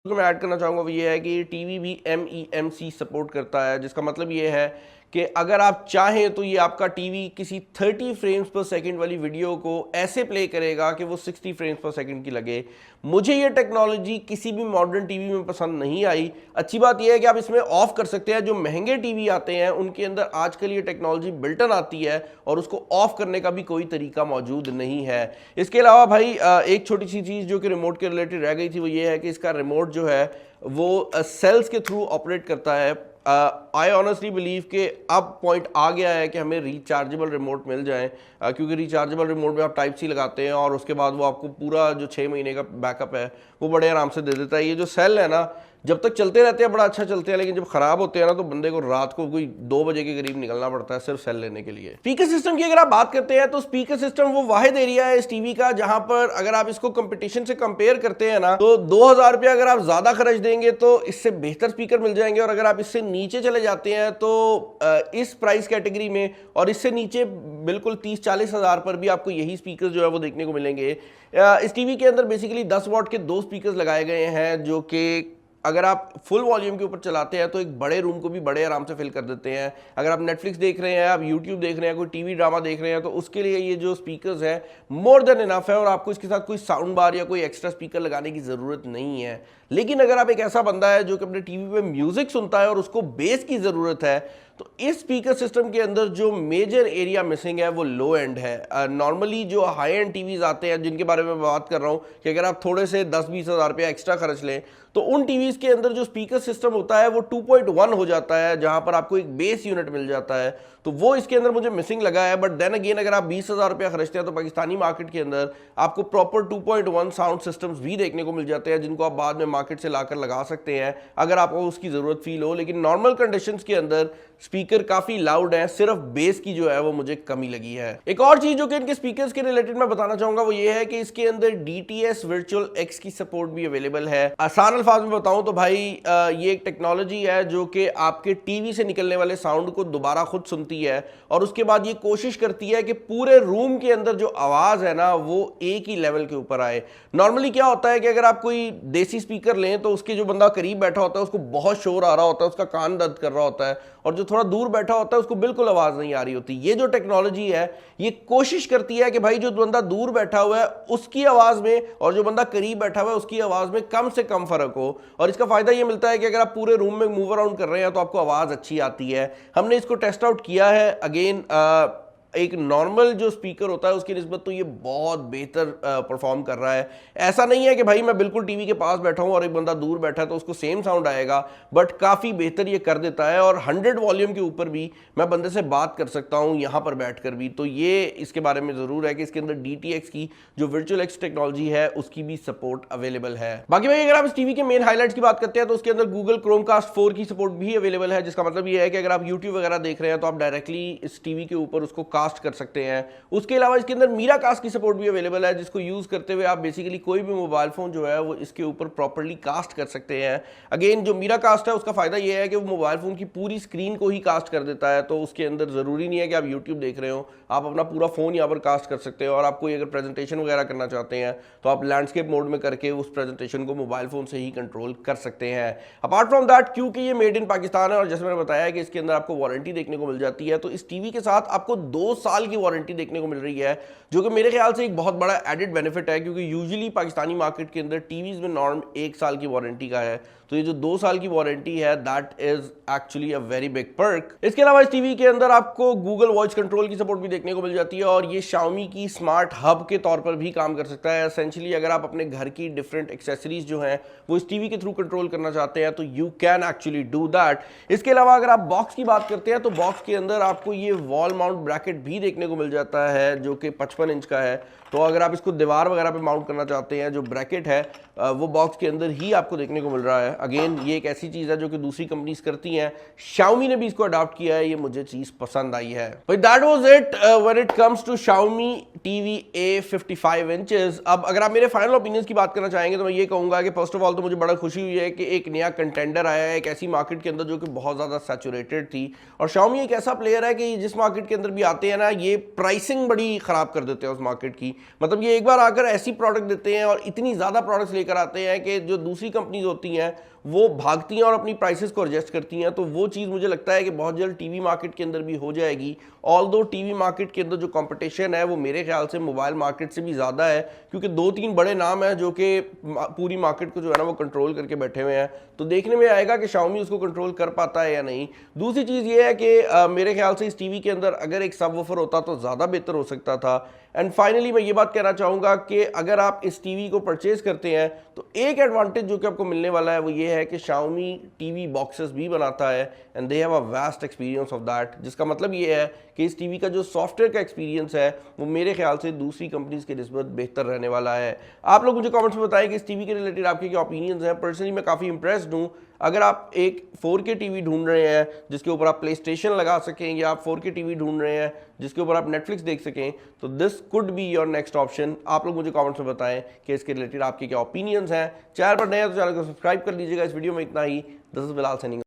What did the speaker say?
जो मैं ऐड करना चाहूँगा वो ये है कि टीवी भी MEMC सपोर्ट करता है, जिसका मतलब ये है कि अगर आप चाहें तो ये आपका टीवी किसी 30 फ्रेम्स पर सेकंड वाली वीडियो को ऐसे प्ले करेगा कि वो 60 फ्रेम्स पर सेकंड की लगे। मुझे ये टेक्नोलॉजी किसी भी मॉडर्न टीवी में पसंद नहीं आई। अच्छी बात यह है कि आप इसमें ऑफ कर सकते हैं। जो महंगे टीवी आते हैं उनके अंदर आजकल ये टेक्नोलॉजी बिल्ट इन आती है और उसको ऑफ करने का भी कोई तरीका मौजूद नहीं है। इसके अलावा भाई एक छोटी सी चीज़ जो कि रिमोट के रिलेटेड रह गई थी वो ये है कि इसका रिमोट जो है वो सेल्स के थ्रू ऑपरेट करता है। आई ऑनेस्टली बिलीव कि अब पॉइंट आ गया है कि हमें रिचार्जेबल रिमोट मिल जाए, क्योंकि रिचार्जेबल रिमोट में आप टाइप सी लगाते हैं और उसके बाद वो आपको पूरा जो 6 महीने का बैकअप है वो बड़े आराम से दे देता है। ये जो सेल है ना, जब तक चलते रहते हैं बड़ा अच्छा चलते हैं, लेकिन जब खराब होते हैं ना तो बंदे को रात को कोई 2 बजे के करीब निकलना पड़ता है सिर्फ सेल लेने के लिए। स्पीकर सिस्टम की अगर आप बात करते हैं तो स्पीकर सिस्टम वो वाहिद एरिया है इस टीवी का जहां पर अगर आप इसको कंपटीशन से कंपेयर करते हैं ना तो 2000 रुपया अगर आप ज्यादा खर्च देंगे तो इससे बेहतर स्पीकर मिल जाएंगे, और अगर आप इससे नीचे चले जाते हैं तो इस प्राइस कैटेगरी में और इससे नीचे बिल्कुल 30-40 हज़ार पर भी आपको यही स्पीकर जो है वो देखने को मिलेंगे। इस टीवी के अंदर बेसिकली 10 वॉट के 2 स्पीकर लगाए गए हैं जो कि अगर आप फुल वॉल्यूम के ऊपर चलाते हैं तो एक बड़े रूम को भी बड़े आराम से फिल कर देते हैं। अगर आप नेटफ्लिक्स देख रहे हैं, आप यूट्यूब देख रहे हैं, कोई टीवी ड्रामा देख रहे हैं तो उसके लिए ये जो स्पीकर्स है मोर देन इनफ है, और आपको इसके साथ कोई साउंड बार या कोई एक्स्ट्रा स्पीकर लगाने की ज़रूरत नहीं है। लेकिन अगर आप एक ऐसा बंदा है जो कि अपने टीवी पे म्यूजिक सुनता है और उसको बेस की ज़रूरत है तो इस स्पीकर सिस्टम के अंदर जो मेजर एरिया मिसिंग है वो लो एंड है। नॉर्मली जो हाई एंड टीवीज आते हैं जिनके बारे में मैं बात कर रहा हूँ कि अगर आप थोड़े से 10-20 हज़ार रुपया एक्स्ट्रा खर्च लें तो उन टीवीज के अंदर जो स्पीकर सिस्टम होता है वो 2.1 हो जाता है, जहां पर आपको एक बेस यूनिट मिल जाता है। तो वो इसके अंदर मुझे मिसिंग लगा है। बट देन अगेन अगर आप 20 हज़ार रुपया खर्चते हैं तो पाकिस्तानी मार्केट के अंदर आपको प्रॉपर 2.1 साउंड सिस्टम्स भी देखने को मिल जाते हैं जिनको आप बाद में मार्केट से लाकर लगा सकते हैं अगर आपको उसकी ज़रूरत फील हो। लेकिन नॉर्मल कंडीशंस के अंदर स्पीकर काफ़ी लाउड है, सिर्फ बेस की जो है वो मुझे कमी लगी है। एक और चीज़ जो कि इनके स्पीकर्स के रिलेटेड मैं बताना चाहूँगा वो ये है कि इसके अंदर DTS वर्चुअल X की सपोर्ट भी अवेलेबल है। आसान अल्फाज में बताऊँ तो भाई ये एक टेक्नोलॉजी है जो कि आपके टीवी से निकलने वाले साउंड को दोबारा खुद सुनती है और उसके बाद ये कोशिश करती है कि पूरे रूम के अंदर जो आवाज़ है ना वो एक ही लेवल के ऊपर आए। नॉर्मली क्या होता है कि अगर आप कोई देसी स्पीकर लें तो उसके जो बंदा करीब बैठा होता है उसको बहुत शोर आ रहा होता है, उसका कान दर्द कर रहा होता है, और जो थोड़ा दूर बैठा होता है उसको बिल्कुल आवाज़ नहीं आ रही होती। ये जो टेक्नोलॉजी है ये कोशिश करती है कि भाई जो बंदा दूर बैठा हुआ है उसकी आवाज़ में और जो बंदा करीब बैठा हुआ है उसकी आवाज़ में कम से कम फर्क हो। और इसका फ़ायदा ये मिलता है कि अगर आप पूरे रूम में मूव अराउंड कर रहे हैं तो आपको आवाज़ अच्छी आती है। हमने इसको टेस्ट आउट किया है। अगेन एक नॉर्मल जो स्पीकर होता है उसकी निस्बत तो ये बहुत बेहतर परफॉर्म कर रहा है। ऐसा नहीं है कि भाई मैं बिल्कुल टीवी के पास बैठा हूँ और एक बंदा दूर बैठा है तो उसको सेम साउंड आएगा, बट काफ़ी बेहतर ये कर देता है। और 100 वॉल्यूम के ऊपर भी मैं बंदे से बात कर सकता हूँ यहाँ पर बैठ कर भी। तो ये इसके बारे में ज़रूर है कि इसके अंदर DTX की जो वर्चुअल X टेक्नोलॉजी है उसकी भी सपोर्ट अवेलेबल है। बाकी भाई अगर आप इस टीवी के मेन हाईलाइट्स की बात करते हैं तो उसके अंदर गूगल क्रोमकास्ट 4 की सपोर्ट भी अवेलेबल है, जिसका मतलब ये है कि अगर आप यूट्यूब वगैरह देख रहे हैं तो आप डायरेक्टली इस टीवी के ऊपर उसको कास्ट कर सकते हैं। उसके अलावा इसके अंदर मीरा कास्ट की सपोर्ट भी अवेलेबल है, जिसको यूज करते हुए आप बेसिकली कोई भी मोबाइल फोन जो है वो इसके ऊपर प्रॉपर्ली कास्ट कर सकते हैं। अगेन जो मीरा कास्ट है उसका फायदा ये है कि वो मोबाइल फोन की पूरी स्क्रीन को ही कास्ट कर देता है, तो उसके अंदर जरूरी नहीं है कि आप यूट्यूब देख रहे हो, आप अपना पूरा फोन यहाँ पर कास्ट कर सकते हो। और आप कोई अगर प्रेजेंटेशन वगैरह करना चाहते हैं तो आप लैंडस्केप मोड में करके उस प्रेजेंटेशन को मोबाइल फोन से ही कंट्रोल कर सकते हैं। अपार्ट फ्रॉम दैट, क्योंकि ये मेड इन पाकिस्तान है और जैसे मैंने बताया कि इसके अंदर आपको वारंटी देखने को मिल जाती है, तो इस टीवी के साथ आपको 2 साल की वारंटी देखने को मिल रही है, जो कि मेरे ख्याल से एक बहुत बड़ा एडेड बेनिफिट है, क्योंकि यूजुअली पाकिस्तानी मार्केट के अंदर टीवीज में नॉर्म 1 साल की वारंटी का है। तो ये जो 2 साल की वारंटी है that is actually a very big perk. इसके अलावा इस टीवी के अंदर आपको गूगल वॉइस कंट्रोल की सपोर्ट भी देखने को मिल जाती है और ये Xiaomi की स्मार्ट हब के तौर पर भी काम कर सकता है। एसेंशियली अगर आप अपने घर की डिफरेंट एक्सेसरीज जो हैं वो इस टीवी के थ्रू कंट्रोल करना चाहते हैं तो you can actually do that. इसके अलावा अगर आप बॉक्स की बात करते हैं तो बॉक्स के अंदर आपको ये वॉल माउंट ब्रैकेट भी देखने को मिल जाता है जो कि 55 इंच का है। तो अगर आप इसको दीवार वगैरह पे माउंट करना चाहते हैं, जो ब्रैकेट है वो बॉक्स के अंदर ही आपको देखने को मिल रहा है। अगेन ये एक ऐसी चीज़ है जो कि दूसरी कंपनीज करती हैं, Xiaomi ने भी इसको अडॉप्ट किया है, ये मुझे चीज़ पसंद आई है। भाई that was it when it comes to Xiaomi TV A55 inches. अब अगर आप मेरे फाइनल ओपिनियंस की बात करना चाहेंगे तो मैं ये कहूँगा कि फर्स्ट ऑफ ऑल तो मुझे बड़ा खुशी हुई है कि एक नया कंटेंडर आया है एक ऐसी मार्केट के अंदर जो कि बहुत ज़्यादा सैचुरेटेड थी। और Xiaomi एक ऐसा प्लेयर है कि जिस मार्केट के अंदर भी आते हैं ना, ये प्राइसिंग बड़ी ख़राब कर देते हैं उस मार्केट की। मतलब ये एक बार आकर ऐसी प्रोडक्ट देते हैं और इतनी ज़्यादा प्रोडक्ट्स लेकर लेकर आते हैं कि जो दूसरी कंपनीज होती हैं वो भागती हैं और अपनी प्राइसेस को एडजस्ट करती हैं, तो वो चीज़ मुझे लगता है कि बहुत जल्द टीवी मार्केट के अंदर भी हो जाएगी। ऑल्दो टीवी मार्केट के अंदर जो कंपटीशन है वो मेरे ख्याल से मोबाइल मार्केट से भी ज़्यादा है, क्योंकि 2-3 बड़े नाम हैं जो कि पूरी मार्केट को जो है ना वो कंट्रोल करके बैठे हुए हैं। तो देखने में आएगा कि Xiaomi उसको कंट्रोल कर पाता है या नहीं। दूसरी चीज़ ये है कि मेरे ख्याल से इस टीवी के अंदर अगर एक सबवूफर होता तो ज़्यादा बेहतर हो सकता था। एंड फाइनली मैं ये बात कहना चाहूँगा कि अगर आप इस टीवी को परचेज करते हैं तो एक एडवांटेज जो कि आपको मिलने वाला है वो ये है कि Xiaomi टीवी बॉक्सेस भी बनाता है and they have a vast experience of that, जिसका मतलब ये है कि इस टीवी का जो सॉफ्टवेयर का एक्सपीरियंस है वो मेरे ख्याल से दूसरी कंपनीज के निस्बत बेहतर रहने वाला है। आप लोग मुझे कमेंट्स में बताएं कि इस टीवी के रिलेटेड आपके क्या ओपिनियंस हैं। पर्सनली मैं काफ़ी इंप्रेस्ड हूँ। अगर आप एक 4K टीवी ढूंढ रहे हैं जिसके ऊपर आप प्ले स्टेशन लगा सकें, या आप 4K टीवी ढूंढ रहे हैं जिसके ऊपर आप नेटफ्लिक्स देख सकें, तो this could be your next option. आप लोग मुझे कमेंट्स में बताएं कि इसके रिलेटेड आपके क्या ओपिनियंस हैं। चैनल पर नए हैं तो चैनल को सब्सक्राइब कर लीजिएगा। इस वीडियो में इतना ही। This is Bilal signing.